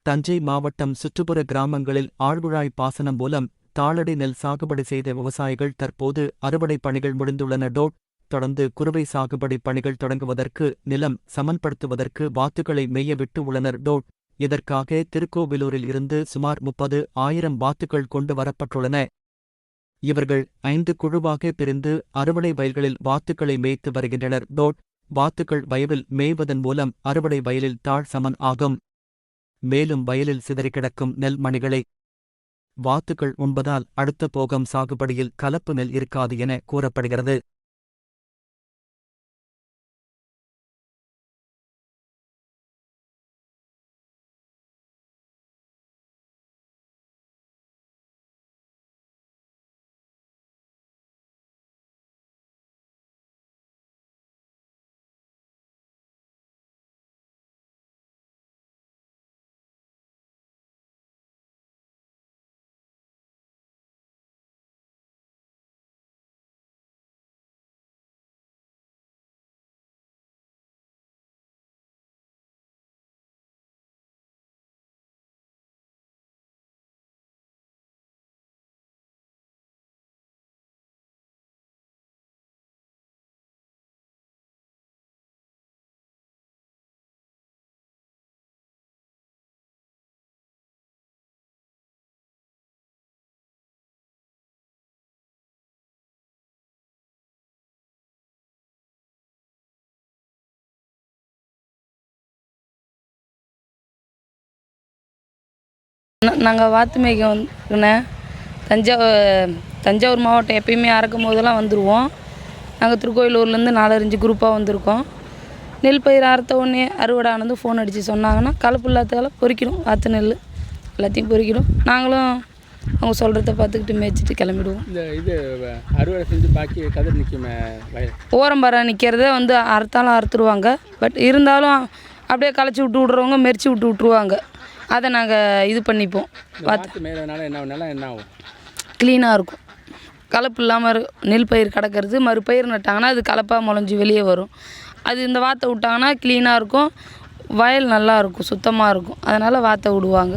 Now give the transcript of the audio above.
தஞ்சை மாவட்டம் சுற்றுப்புற கிராமங்களில் ஆழ்குழாய் பாசனம் மூலம் தாளடி நெல் சாகுபடி செய்த விவசாயிகள் தற்போது அறுவடை பணிகள் முடிந்துள்ளன. தொடர்ந்து குறுவை சாகுபடி பணிகள் தொடங்குவதற்கு நிலம் சமன்படுத்துவதற்கு வாத்துகளை மேய விட்டு உள்ளனர். இதற்காக திருக்கோவிலூரில் இருந்து சுமார் 30,000 வாத்துகள் கொண்டு வரப்பட்டுள்ளன. இவர்கள் 5 குழுவாக பிரிந்து அறுவடை வயல்களில் வாத்துக்களை மேய்த்து வருகின்றனர். வாத்துக்கள் வயலில் மேய்வதன் மூலம் அறுவடை வயலில் தாழ் சமன் ஆகும். மேலும் வயலில் சிதறிக்கிடக்கும் நெல் மணிகளை வாத்துக்கள் உண்பதால் அடுத்த போகம் சாகுபடியில் கலப்பு நெல் இருக்காது என கூறப்படுகிறது. நாங்கள் வாத்து மேய்க்க வந்துருக்கேன். தஞ்சாவூர் மாவட்டம் எப்பயுமே அறக்கும் போதெல்லாம் வந்துடுவோம். நாங்கள் திருக்கோயிலூர்லேருந்து 4-5 குரூப்பாக வந்திருக்கோம். நெல் பயிர் அறுத்த உடனே அறுவடை ஆனதும் ஃபோன் அடித்து சொன்னாங்கன்னா கலப்பு இல்லாததால் பொறிக்கணும். வாத்து நெல் எல்லாத்தையும் பொறிக்கணும். நாங்களும் அவங்க சொல்கிறத பார்த்துக்கிட்டு மேய்ச்சிட்டு கிளம்பிடுவோம். இது அறுவடை செஞ்சு பாக்கி கதிர் நிற்குமே ஓரம்பரம் நிற்கிறத வந்து அறுத்தாலும் அறுத்துருவாங்க. பட் இருந்தாலும் அப்படியே களைச்சி விட்ருவங்க, மெரிச்சு விட்ருவாங்க. அதை நாங்கள் இது பண்ணிப்போம். வாத்து மேய்றதுனால என்ன ஆகும்? க்ளீனாக இருக்கும். கலப்பு இல்லாமல் நெல் பயிர் கிடக்கிறது. மறுபயிர் நட்டாங்கன்னா அது கலப்பாக முளைஞ்சி வெளியே வரும். அது இந்த வாத்தை விட்டாங்கன்னா க்ளீனாக இருக்கும். வயல் நல்லா இருக்கும், சுத்தமாக இருக்கும். அதனால் வாத்தை விடுவாங்க.